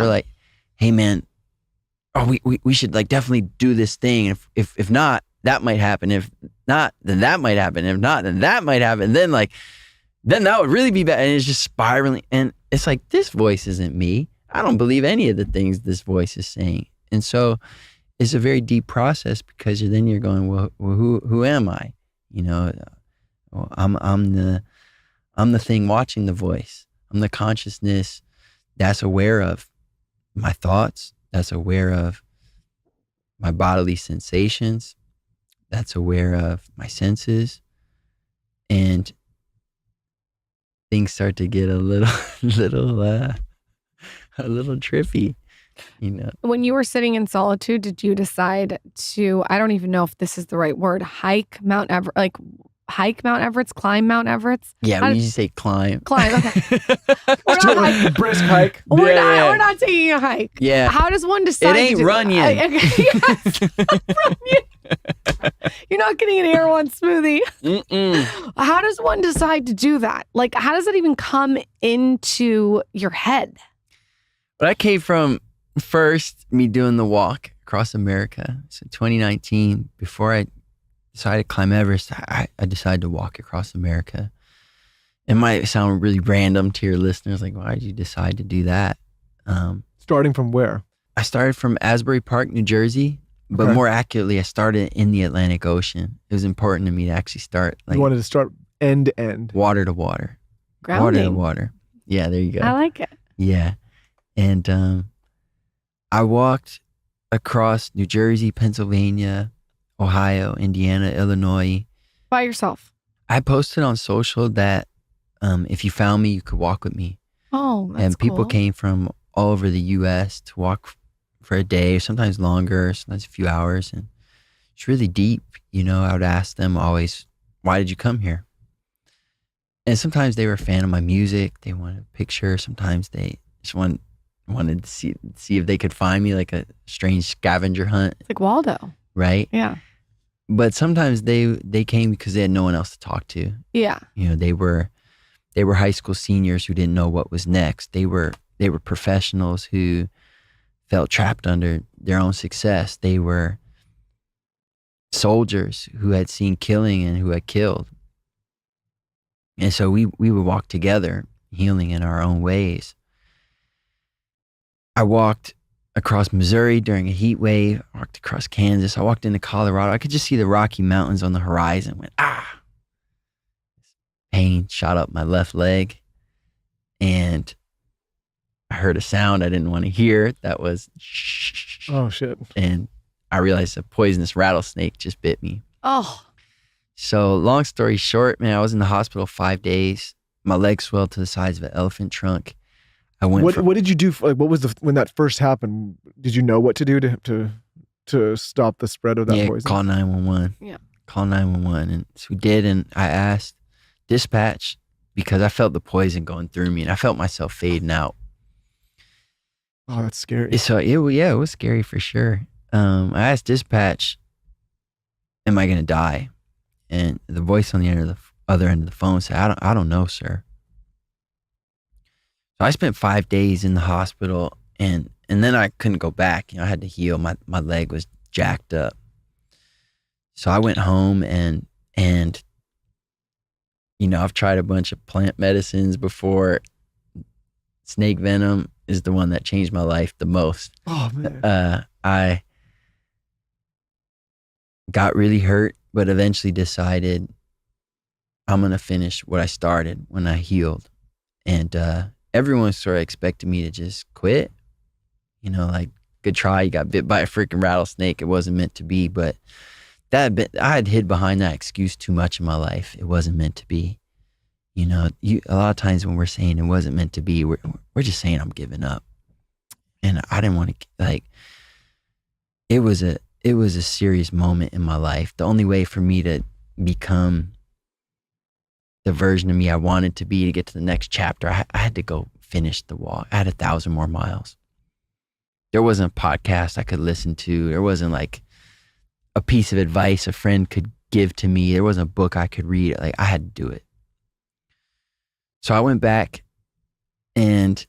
They're like, hey man, we should like definitely do this thing. If not, that might happen. If not, then that might happen. If not, then that might happen. Then that would really be bad. And it's just spiraling. And it's like, this voice isn't me. I don't believe any of the things this voice is saying. And so it's a very deep process, because then you're going, well who am I? You know, I'm the thing watching the voice. I'm the consciousness that's aware of my thoughts, that's aware of my bodily sensations, that's aware of my senses. And things start to get a little trippy, you know. When you were sitting in solitude, did you decide to, I don't even know if this is the right word, hike Mount Everest, climb Mount Everest? Yeah, we usually say climb. Climb, okay. We're not hiking. Brisk hike. We're not taking a hike. Yeah. How does one decide? It ain't Runyon. Yes, Runyon. You're not getting an Air One smoothie. How does one decide to do that? Like, how does it even come into your head? But I came from first me doing the walk across America. So 2019, before I decided to climb Everest, I decided to walk across America. It might sound really random to your listeners, like, why did you decide to do that? Starting from where? I started from Asbury Park, New Jersey, but more accurately, I started in the Atlantic Ocean. It was important to me to actually start. Like, you wanted to start end to end. Water to water. Grounding. Water to water. Yeah, there you go. I like it. Yeah. And I walked across New Jersey, Pennsylvania, Ohio, Indiana, Illinois. By yourself? I posted on social that if you found me, you could walk with me. Oh, that's And people cool. came from all over the U.S. to walk for a day, sometimes longer, sometimes a few hours. And it's really deep. You know, I would ask them always, why did you come here? And sometimes they were a fan of my music. They wanted a picture. Sometimes they just wanted to see if they could find me, like a strange scavenger hunt. It's like Waldo. Right? Yeah. But sometimes they came because they had no one else to talk to. Yeah. You know, they were high school seniors who didn't know what was next. They were professionals who felt trapped under their own success. They were soldiers who had seen killing and who had killed. And so we would walk together, healing in our own ways. I walked across Missouri during a heat wave. I walked across Kansas. I walked into Colorado. I could just see the Rocky Mountains on the horizon. Went, pain shot up my left leg. And I heard a sound I didn't want to hear. That was shh. Oh, shit. And I realized a poisonous rattlesnake just bit me. Oh. So long story short, man, I was in the hospital 5 days. My leg swelled to the size of an elephant trunk. I went. What did you do? What was when that first happened? Did you know what to do to stop the spread of that poison? Call 911. Yeah. Call 911, and so we did. And I asked dispatch because I felt the poison going through me, and I felt myself fading out. Oh, that's scary. So it was scary for sure. I asked dispatch, "Am I gonna die?" And the voice on the other end of the phone said, "I don't know, sir." So I spent 5 days in the hospital, and then I couldn't go back. You know, I had to heal. My leg was jacked up. So I went home and you know, I've tried a bunch of plant medicines before. Snake venom is the one that changed my life the most. Oh man. I got really hurt, but eventually decided I'm going to finish what I started when I healed. And everyone sort of expected me to just quit. You know, like, good try, you got bit by a freaking rattlesnake. It wasn't meant to be. But I had hid behind that excuse too much in my life. It wasn't meant to be. You know, a lot of times when we're saying it wasn't meant to be, we're just saying I'm giving up. And I didn't want to, like, it was a serious moment in my life. The only way for me to become the version of me I wanted to be, to get to the next chapter, I had to go finish the walk. I had 1,000 more miles. There wasn't a podcast I could listen to. There wasn't like a piece of advice a friend could give to me. There wasn't a book I could read. Like, I had to do it. So I went back, and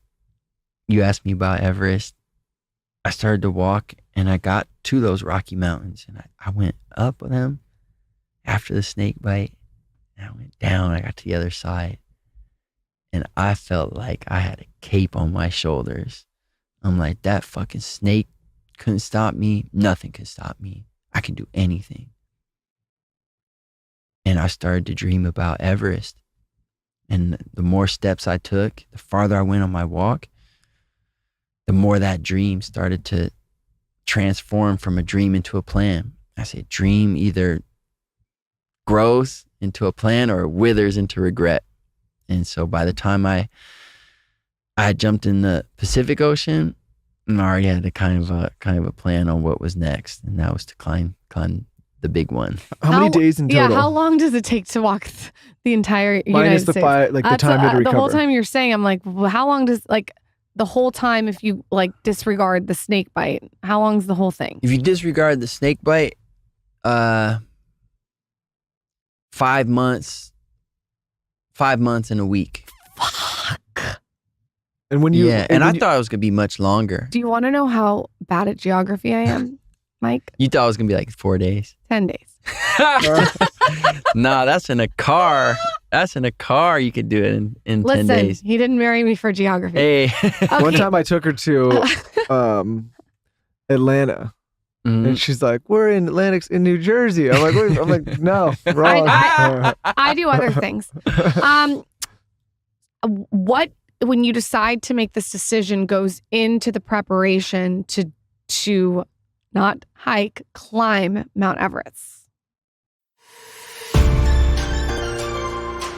you asked me about Everest. I started to walk and I got to those Rocky Mountains and I went up them after the snake bite and I went down. I got to the other side and I felt like I had a cape on my shoulders. I'm like, that fucking snake couldn't stop me. Nothing could stop me. I can do anything. And I started to dream about Everest. And the more steps I took, the farther I went on my walk, the more that dream started to transform from a dream into a plan. I said, dream either grows into a plan or withers into regret. And so by the time I jumped in the Pacific Ocean, I already had a kind of a plan on what was next, and that was to climb the big one. How many days in total? Yeah, how long does it take to walk the entire United Minus States? the the time to recover. The whole time you're saying, I'm like, well, how long does the whole time if you disregard the snake bite? How long's the whole thing? If you disregard the snake bite, 5 months. 5 months and a week. Fuck. And when you I thought it was gonna be much longer. Do you want to know how bad at geography I am, Mike? You thought it was gonna be 4 days. 10 days. Nah, that's in a car. That's in a car. You could do it in 10 days. Listen, he didn't marry me for geography. Hey. Okay. One time I took her to Atlanta. Mhm. And she's like, "We're in New Jersey." I'm like, "Wait." I'm like, "No, wrong." I do other things. What, when you decide to make this decision, goes into the preparation to not hike, climb Mount Everest?